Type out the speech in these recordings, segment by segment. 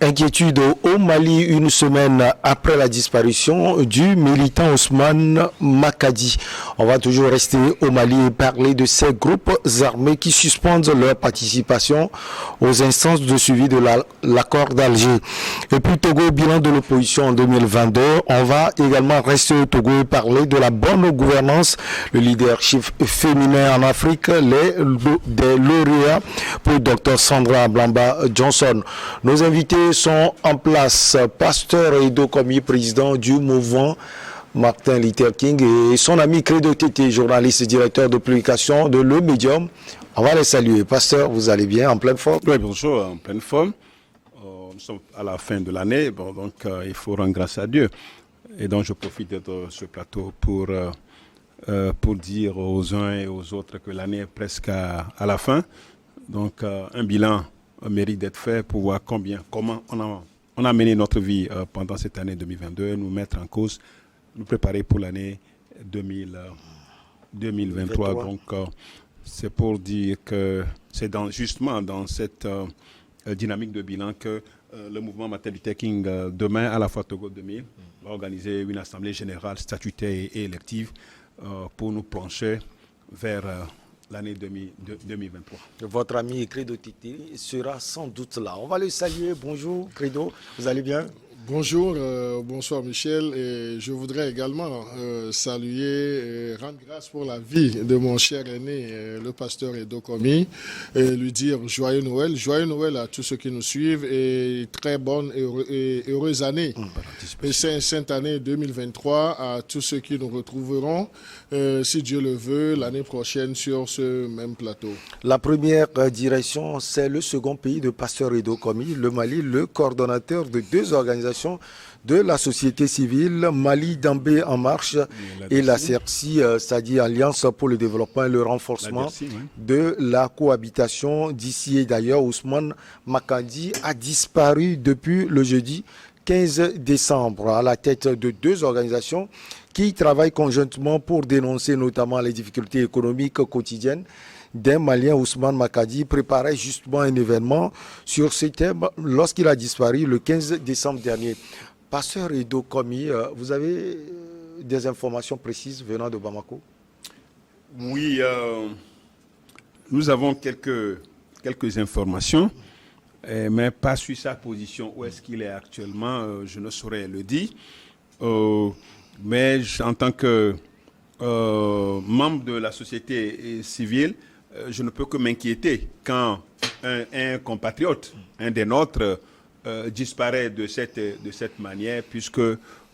Inquiétude au Mali une semaine après la disparition du militant Ousmane Makadi. On va toujours rester au Mali et parler de ces groupes armés qui suspendent leur participation aux instances de suivi de l'accord d'Alger. Et puis Togo, bilan de l'opposition en 2022. On va également rester au Togo et parler de la bonne gouvernance, le leadership féminin en Afrique, des lauréats pour Dr Sandra Blamba Johnson. Nos invités sont en place. Pasteur Edo Komi, président du mouvement Martin Luther King, et son ami Credo Tété, journaliste et directeur de publication de Le Médium. On va les saluer. Pasteur, vous allez bien, en pleine forme? Oui, bonjour, en pleine forme. Nous sommes à la fin de l'année, donc il faut rendre grâce à Dieu. Et donc je profite de ce plateau pour dire aux uns et aux autres que l'année est presque à la fin. Donc un bilan mérite d'être fait pour voir comment on a mené notre vie pendant cette année 2022, nous mettre en cause, nous préparer pour l'année 2023. Donc c'est pour dire que c'est justement dans cette dynamique de bilan que le mouvement Martin Luther King, demain à la fois Togo 2000, va organiser une assemblée générale statutaire et élective pour nous pencher vers l'année 2023. Votre ami Credo Titi sera sans doute là. On va le saluer. Bonjour Credo, vous allez bien? Bonjour, bonsoir Michel. Et je voudrais également saluer et rendre grâce pour la vie de mon cher aîné, le pasteur Edo Komi, et lui dire joyeux Noël. Joyeux Noël à tous ceux qui nous suivent et très bonne et heureuse année. Et sainte année 2023 à tous ceux qui nous retrouveront, si Dieu le veut, l'année prochaine sur ce même plateau. La première direction, c'est le second pays de pasteur Edo Komi, le Mali, le coordonnateur de deux organisations de la société civile, Mali Dambé en marche et la CERCI, c'est-à-dire Alliance pour le développement et le renforcement de la cohabitation. D'ici et d'ailleurs, Ousmane Makadi a disparu depuis le jeudi 15 décembre à la tête de deux organisations qui travaillent conjointement pour dénoncer notamment les difficultés économiques quotidiennes d'un Malien. Ousmane Makadi préparait justement un événement sur ce thème lorsqu'il a disparu le 15 décembre dernier. Pasteur Edo Komi, vous avez des informations précises venant de Bamako? Oui, nous avons quelques informations, mais pas sur sa position. Où est-ce qu'il est actuellement, je ne saurais le dire. Mais en tant que membre de la société civile, je ne peux que m'inquiéter quand un compatriote, un des nôtres, disparaît de cette manière, puisque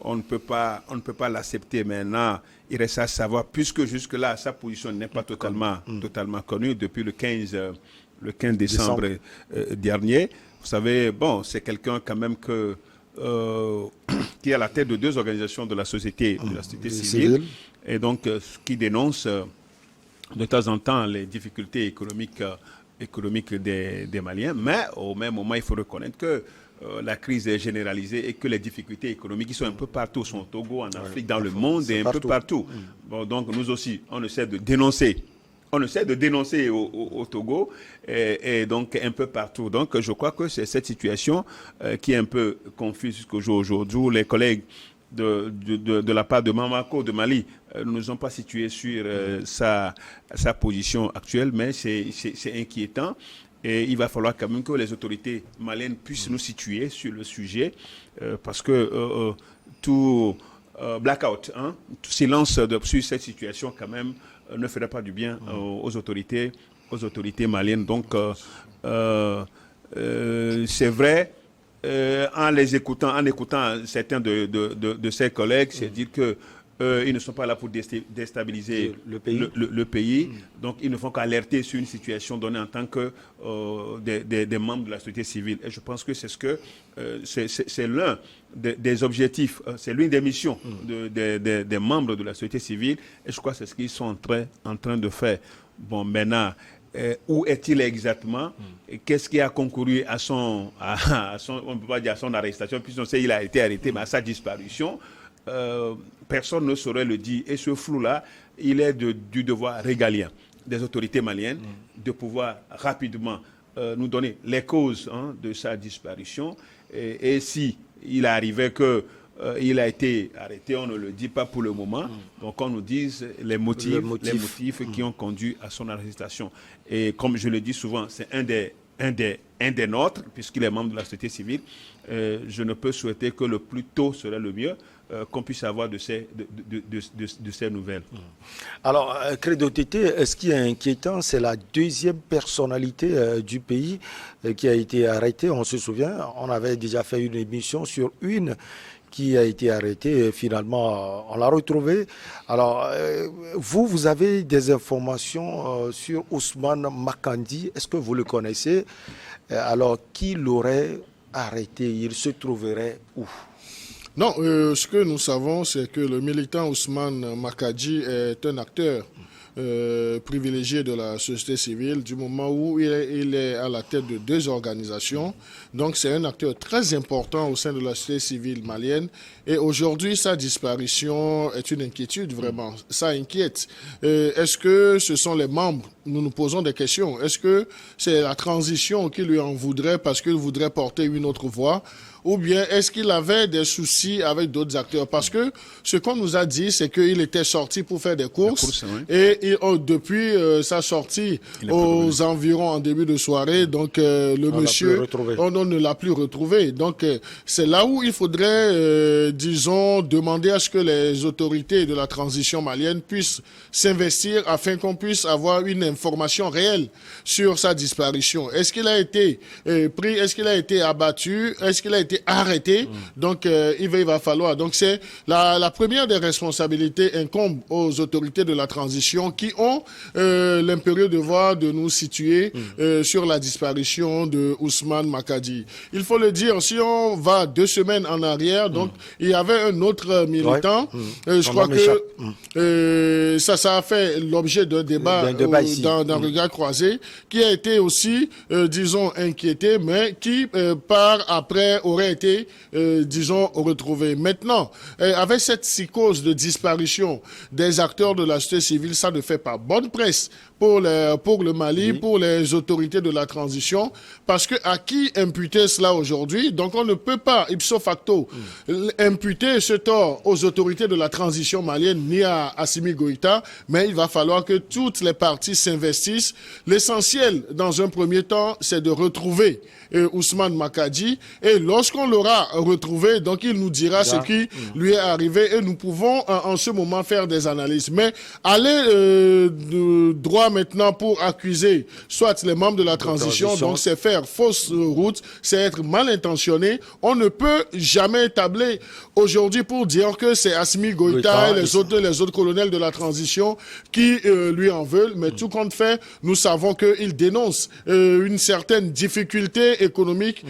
on ne peut pas l'accepter maintenant. Il reste à savoir, puisque jusque-là, sa position n'est pas totalement connue depuis le 15 décembre dernier. Vous savez, bon, c'est quelqu'un quand même qui est à la tête de deux organisations de la société civile, et donc qui dénonce de temps en temps les difficultés économiques des Maliens, mais au même moment, il faut reconnaître que la crise est généralisée et que les difficultés économiques qui sont un peu partout, sont au Togo, en Afrique, dans le monde et un peu partout. Bon, donc nous aussi, on essaie de dénoncer. Au Togo et donc un peu partout. Donc je crois que c'est cette situation qui est un peu confuse jusqu'au jour aujourd'hui, où les collègues de la part de Bamako, de Mali, ne nous ont pas situés sur sa position actuelle, mais c'est inquiétant. Et il va falloir quand même que les autorités maliennes puissent nous situer sur le sujet, parce que tout blackout, tout silence sur cette situation quand même ne ferait pas du bien aux autorités maliennes. Donc c'est vrai, en écoutant certains de ses collègues, c'est dire que ils ne sont pas là pour déstabiliser le pays. Donc, ils ne font qu'alerter sur une situation donnée en tant que des membres de la société civile. Et je pense que c'est l'un des objectifs, c'est l'une des missions des membres de la société civile. Et je crois que c'est ce qu'ils sont en train de faire. Bon, maintenant, où est-il exactement? Qu'est-ce qui a concouru à son, on ne peut pas dire à son arrestation, puisqu'on sait qu'il a été arrêté, mais à sa disparition? Personne ne saurait le dire. Et ce flou-là, il est du devoir régalien des autorités maliennes de pouvoir rapidement nous donner les causes de sa disparition. Et si il arrivait que il a été arrêté, on ne le dit pas pour le moment. Donc on nous dise les motifs qui ont conduit à son arrestation. Et comme je le dis souvent, c'est un des nôtres, puisqu'il est membre de la société civile. Je ne peux souhaiter que le plus tôt serait le mieux, qu'on puisse avoir de ces nouvelles. Alors, Credo Tété, ce qui est inquiétant, c'est la deuxième personnalité du pays qui a été arrêtée. On se souvient, on avait déjà fait une émission sur une qui a été arrêtée et finalement on l'a retrouvée. Alors, vous avez des informations sur Ousmane Makandi. Est-ce que vous le connaissez? Alors, qui l'aurait arrêté? Il se trouverait où? Non, ce que nous savons, c'est que le militant Ousmane Makadi est un acteur privilégié de la société civile du moment où il est à la tête de 2 organisations. Donc c'est un acteur très important au sein de la société civile malienne. Et aujourd'hui, sa disparition est une inquiétude, vraiment. Ça inquiète. Est-ce que ce sont les membres? Nous nous posons des questions. Est-ce que c'est la transition qui lui en voudrait parce qu'il voudrait porter une autre voix? Ou bien est-ce qu'il avait des soucis avec d'autres acteurs? Parce que ce qu'on nous a dit, c'est qu'il était sorti pour faire des courses. Et depuis sa sortie aux environs en début de soirée, donc le monsieur, on ne l'a plus retrouvé. Donc c'est là où il faudrait, disons, demander à ce que les autorités de la transition malienne puissent s'investir afin qu'on puisse avoir une information réelle sur sa disparition. Est-ce qu'il a été pris? Est-ce qu'il a été abattu? Est-ce qu'il a été arrêté? Donc il va falloir. Donc c'est la première des responsabilités incombe aux autorités de la transition qui ont l'impérieux devoir de nous situer sur la disparition de Ousmane Makadi. Il faut le dire, si on va 2 semaines en arrière, donc il y avait un autre militant, je crois que ça a fait l'objet d'un débat dans Regard Croisé, qui a été aussi, disons, inquiété, mais qui par après aurait été, disons, retrouvé. Maintenant, avec cette psychose de disparition des acteurs de la société civile, ça ne fait pas bonne presse pour le Mali, pour les autorités de la transition, parce que à qui imputer cela aujourd'hui? Donc on ne peut pas, ipso facto, imputer ce tort aux autorités de la transition malienne ni à Assimi Goïta, mais il va falloir que toutes les parties s'investissent. L'essentiel, dans un premier temps, c'est de retrouver Ousmane Makadi, et lorsqu'on l'aura retrouvé, donc il nous dira ce qui lui est arrivé, et nous pouvons en ce moment faire des analyses. Mais aller droit maintenant pour accuser soit les membres de la transition, donc c'est faire fausse route, c'est être mal intentionné. On ne peut jamais tabler aujourd'hui pour dire que c'est Assimi Goïta et les autres colonels de la transition qui lui en veulent, mais tout compte fait, nous savons qu'il dénonce une certaine difficulté économique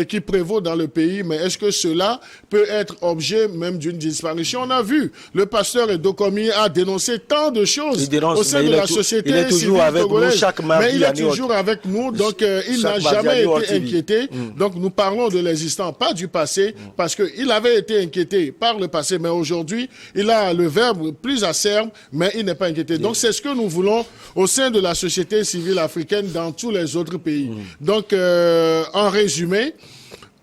qui prévaut dans le pays, mais est-ce que cela peut être objet même d'une disparition? On a vu, le pasteur Edokomi a dénoncé tant de choses au sein de la société civile togolaise, mais il est toujours avec nous, donc il n'a jamais été inquiété. Donc nous parlons de l'existant, pas du passé, parce qu'il avait été inquiété par le passé, mais aujourd'hui, il a le verbe plus acerbe, mais il n'est pas inquiété. Donc c'est ce que nous voulons au sein de la société civile africaine dans tous les autres pays. Donc en résumé,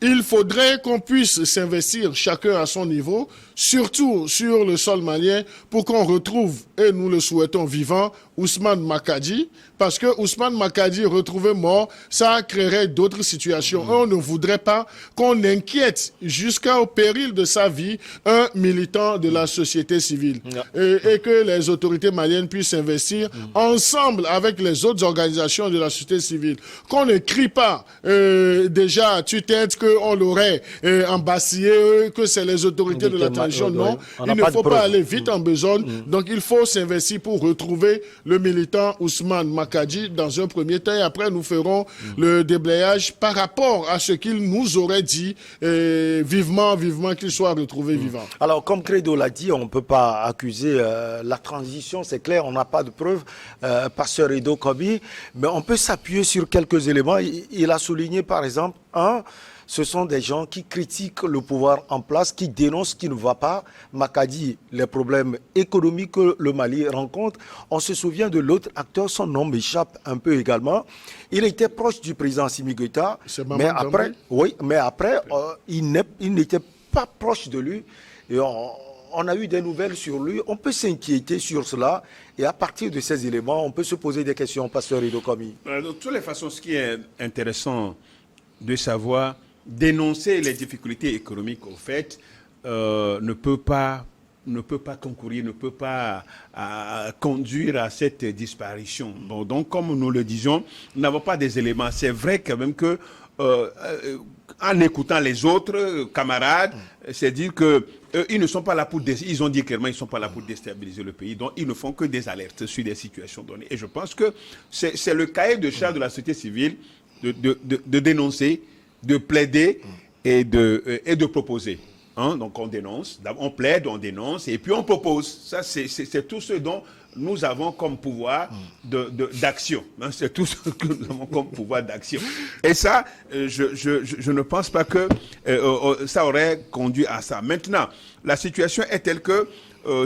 il faudrait qu'on puisse s'investir chacun à son niveau, surtout sur le sol malien, pour qu'on retrouve, et nous le souhaitons vivant, Ousmane Makadi, parce que Ousmane Makadi retrouvé mort, ça créerait d'autres situations. On ne voudrait pas qu'on inquiète jusqu'au péril de sa vie un militant de la société civile. Et que les autorités maliennes puissent s'investir ensemble avec les autres organisations de la société civile. Qu'on ne crie pas déjà à tue-tête qu'on l'aurait embastillé, que c'est les autorités de la transition. Non, il ne faut pas aller vite en besogne. Donc il faut s'investir pour retrouver le militant Ousmane Makadi dans un premier temps, et après nous ferons le déblayage par rapport à ce qu'il nous aurait dit, vivement qu'il soit retrouvé vivant. Alors comme Credo l'a dit, on ne peut pas accuser la transition, c'est clair, on n'a pas de preuves, pasteur Edokomi, mais on peut s'appuyer sur quelques éléments. Il a souligné par exemple, Ce sont des gens qui critiquent le pouvoir en place, qui dénoncent ce qui ne va pas. Makadi, les problèmes économiques que le Mali rencontre. On se souvient de l'autre acteur, son nom m'échappe un peu également. Il était proche du président Assimi Goïta, mais après, il n'était pas proche de lui. Et on a eu des nouvelles sur lui. On peut s'inquiéter sur cela. Et à partir de ces éléments, on peut se poser des questions, pasteur Idokomi. De toutes les façons, ce qui est intéressant de savoir, dénoncer les difficultés économiques, au fait, ne peut pas concourir, ne peut pas conduire à cette disparition. Bon, donc, comme nous le disions, nous n'avons pas des éléments. C'est vrai quand même que en écoutant les autres camarades, c'est dire que ils ne sont pas là pour ils ont dit clairement ils ne sont pas là pour déstabiliser le pays, donc ils ne font que des alertes sur des situations données. Et je pense que c'est le cahier de charge de la société civile de dénoncer, de plaider et de proposer. Hein? Donc on dénonce, on plaide, on dénonce et puis on propose. Ça c'est tout ce dont nous avons comme pouvoir d'action. Hein? C'est tout ce que nous avons comme pouvoir d'action. Et ça, je ne pense pas que ça aurait conduit à ça. Maintenant, la situation est telle que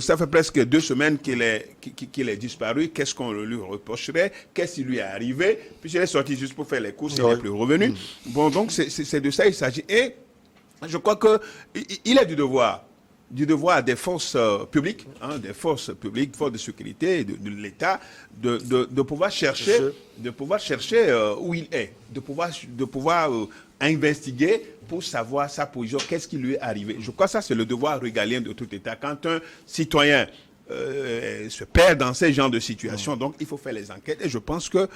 ça fait presque 2 semaines qu'il est disparu. Qu'est-ce qu'on lui reprocherait? Qu'est-ce qui lui est arrivé? Puis il est sorti juste pour faire les courses, il n'est plus revenu. Bon, donc c'est de ça il s'agit. Et je crois qu'il est du devoir des forces publiques, forces de sécurité de l'État, de pouvoir chercher, où il est, de pouvoir investiguer pour savoir sa position, qu'est-ce qui lui est arrivé. Je crois que ça, c'est le devoir régalien de tout État. Quand un citoyen se perd dans ces genres de situations, donc il faut faire les enquêtes. Et je pense que,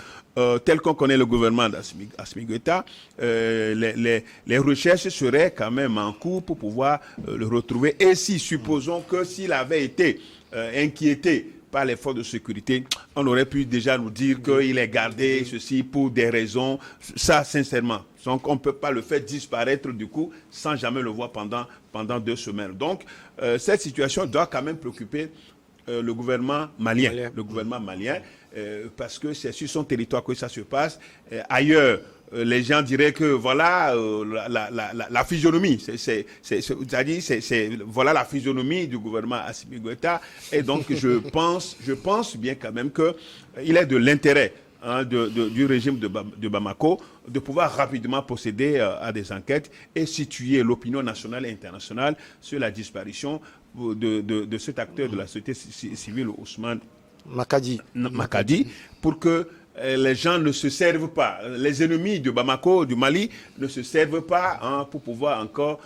tel qu'on connaît le gouvernement d'Assimi Goïta, les recherches seraient quand même en cours pour pouvoir le retrouver. Et si, supposons que s'il avait été inquiété par les forces de sécurité, on aurait pu déjà nous dire qu'il est gardé, ceci, pour des raisons. Ça, sincèrement. Donc, on ne peut pas le faire disparaître du coup sans jamais le voir pendant 2 semaines. Donc, cette situation doit quand même préoccuper le gouvernement malien. Le gouvernement malien, parce que c'est sur son territoire que ça se passe. Ailleurs, les gens diraient que voilà la physionomie, voilà la physionomie du gouvernement Assimi Goïta. Et donc je pense bien quand même que il est de l'intérêt du régime de Bamako de pouvoir rapidement procéder à des enquêtes et situer l'opinion nationale et internationale sur la disparition de cet acteur de la société civile, Ousmane Makadi, pour que les gens ne se servent pas, les ennemis de Bamako, du Mali, ne se servent pas pour pouvoir encore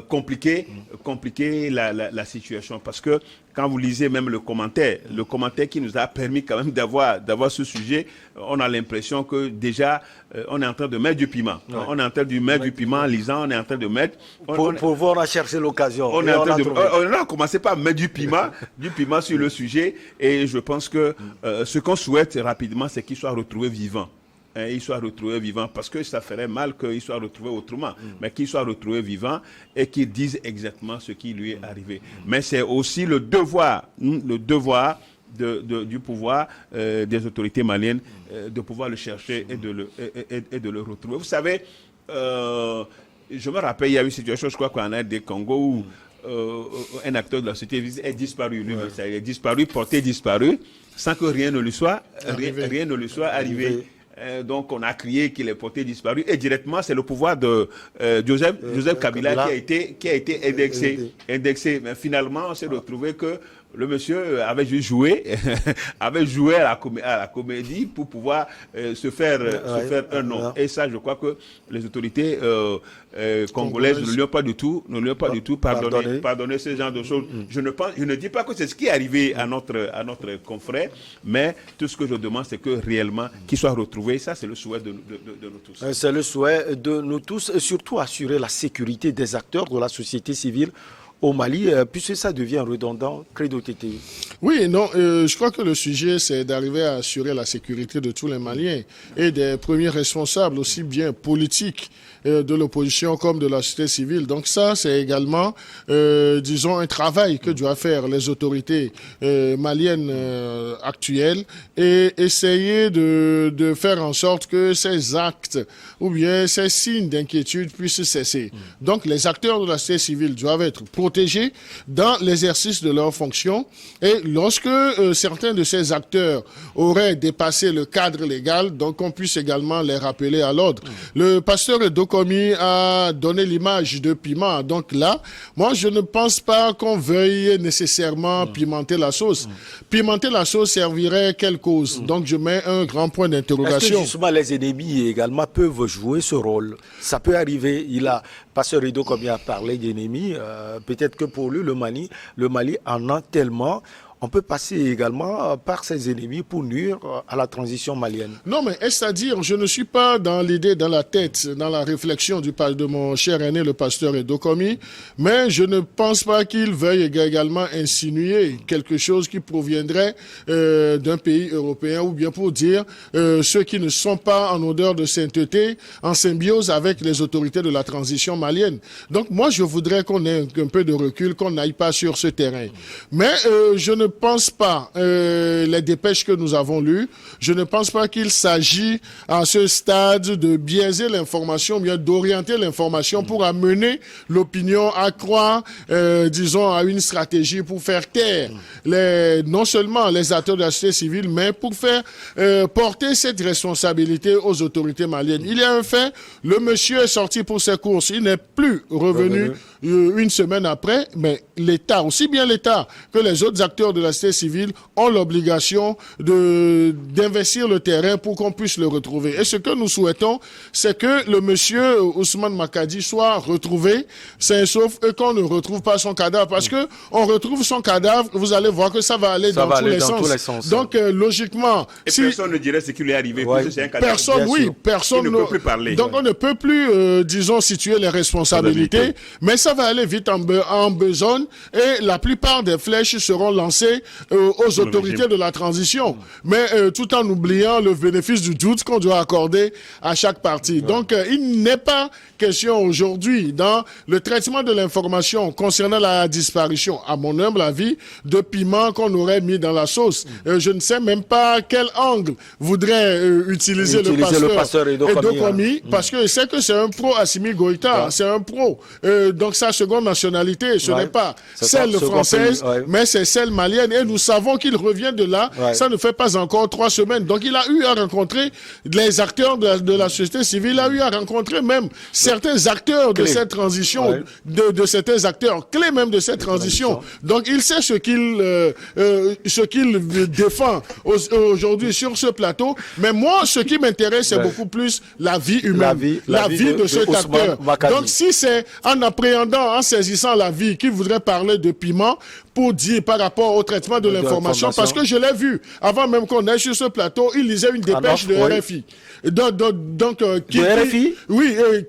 compliquer la situation. Parce que quand vous lisez même le commentaire qui nous a permis quand même d'avoir ce sujet, on a l'impression que déjà on est en train de mettre du piment. Ouais. On est en train de mettre du piment en lisant, on est en train de mettre... Pour voir, on a cherché l'occasion. On a commencé par mettre du piment sur le sujet, et je pense que ce qu'on souhaite rapidement, c'est qu'il soit retrouvé vivant. Il soit retrouvé vivant, parce que ça ferait mal qu'il soit retrouvé autrement, mais qu'il soit retrouvé vivant et qu'il dise exactement ce qui lui est arrivé. Mais c'est aussi le devoir du pouvoir, des autorités maliennes, de pouvoir le chercher et de le retrouver. Vous savez, je me rappelle, il y a eu une situation, je crois qu'en Aide des Congo, où un acteur de la société est disparu, lui-même. Il est disparu, porté disparu, sans que rien ne lui soit arrivé. Donc on a crié qu'il est porté disparu, et directement c'est le pouvoir de Joseph Kabila qui a été indexé. Mais finalement on s'est retrouvé que le monsieur avait juste joué, à la comédie pour pouvoir se faire un nom. Et ça, je crois que les autorités congolaises ne lui ont pas du tout pardonné ce genre de choses. Je ne dis pas que c'est ce qui est arrivé à notre confrère, mais tout ce que je demande, c'est que réellement qu'il soit retrouvé. Ça, c'est le souhait de nous tous. C'est le souhait de nous tous, et surtout assurer la sécurité des acteurs de la société civile au Mali, puisque ça devient redondant, Credo Tété? Oui, non, je crois que le sujet, c'est d'arriver à assurer la sécurité de tous les Maliens et des premiers responsables, aussi bien politiques de l'opposition comme de la société civile. Donc ça, c'est également, disons, un travail que doivent faire les autorités maliennes actuelles et essayer de faire en sorte que ces actes ou bien ces signes d'inquiétude puissent cesser. Donc les acteurs de la société civile doivent être protégés dans l'exercice de leurs fonctions et lorsque certains de ces acteurs auraient dépassé le cadre légal, donc on puisse également les rappeler à l'ordre. Le pasteur Dokomi a donné l'image de piment. Donc là, moi je ne pense pas qu'on veuille nécessairement pimenter la sauce. Pimenter la sauce servirait quelle cause? Donc je mets un grand point d'interrogation. Est-ce que justement les ennemis également peuvent jouer ce rôle? Ça peut arriver. Pasteur Dokomi a parlé d'ennemis. Peut-être que pour lui, le Mali en a tellement. On peut passer également par ses ennemis pour nuire à la transition malienne. Non, mais c'est-à-dire, je ne suis pas dans l'idée, dans la tête, dans la réflexion de mon cher aîné, le pasteur Dokomi, mais je ne pense pas qu'il veuille également insinuer quelque chose qui proviendrait d'un pays européen ou bien pour dire ceux qui ne sont pas en odeur de sainteté, en symbiose avec les autorités de la transition malienne. Donc moi, je voudrais qu'on ait un peu de recul, qu'on n'aille pas sur ce terrain. Mais je ne pense pas, les dépêches que nous avons lues, je ne pense pas qu'il s'agit à ce stade de biaiser l'information, bien d'orienter l'information pour amener l'opinion à croire, disons, à une stratégie pour faire taire non seulement les acteurs de la société civile, mais pour faire porter cette responsabilité aux autorités maliennes. Il y a un fait, le monsieur est sorti pour ses courses, il n'est plus revenu une semaine après, mais l'État, aussi bien l'État que les autres acteurs de la société civile ont l'obligation d'investir le terrain pour qu'on puisse le retrouver. Et ce que nous souhaitons, c'est que le monsieur Ousmane Makadi soit retrouvé, sain et sauf, et qu'on ne retrouve pas son cadavre. Parce que on retrouve son cadavre, vous allez voir que ça va aller dans tous les sens. Donc, logiquement... Et personne ne dirait ce qui lui est arrivé, parce que c'est un cadavre. Personne ne peut plus parler. Donc, on ne peut plus, disons, situer les responsabilités, mais ça va aller vite en besogne, et la plupart des flèches seront lancées aux autorités de la transition, mais tout en oubliant le bénéfice du doute qu'on doit accorder à chaque partie. Donc, il n'est pas question aujourd'hui, dans le traitement de l'information concernant la disparition, à mon humble avis, de piment qu'on aurait mis dans la sauce. Je ne sais même pas quel angle voudrait utiliser le pasteur Dokomi, parce que c'est que c'est un pro Assimi Goïta, c'est un pro. Donc sa seconde nationalité, ce n'est pas celle française, mais c'est celle malienne. Et nous savons qu'il revient de là, ça ne fait pas encore 3 semaines. Donc il a eu à rencontrer les acteurs de la société civile, il a eu à rencontrer même certains acteurs de cette transition, de certains acteurs clés même de cette transition. Donc il sait ce qu'il défend aujourd'hui sur ce plateau. Mais moi, ce qui m'intéresse, c'est beaucoup plus la vie humaine, la vie de cet acteur. Donc si c'est en appréhendant, en saisissant la vie, qu'il voudrait parler de piment pour dire par rapport au traitement de l'information, parce que je l'ai vu, avant même qu'on aille sur ce plateau, il lisait une dépêche de RFI. Donc,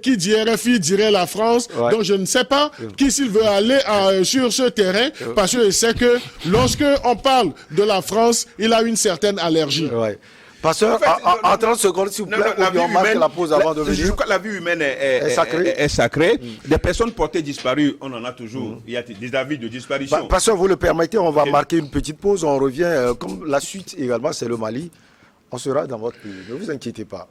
qui dit RFI dirait la France. Donc je ne sais pas qui s'il veut aller sur ce terrain, parce que je sais que lorsque on parle de la France, il a une certaine allergie. Pasteur, en 30 secondes, s'il vous plaît, on marque la pause avant de venir. Je crois que la vie humaine est sacrée. Des personnes portées disparues, on en a toujours. Il y a des avis de disparition. Pasteur, vous le permettez, on va marquer une petite pause. On revient, comme la suite également, c'est le Mali. On sera dans votre pays. Ne vous inquiétez pas.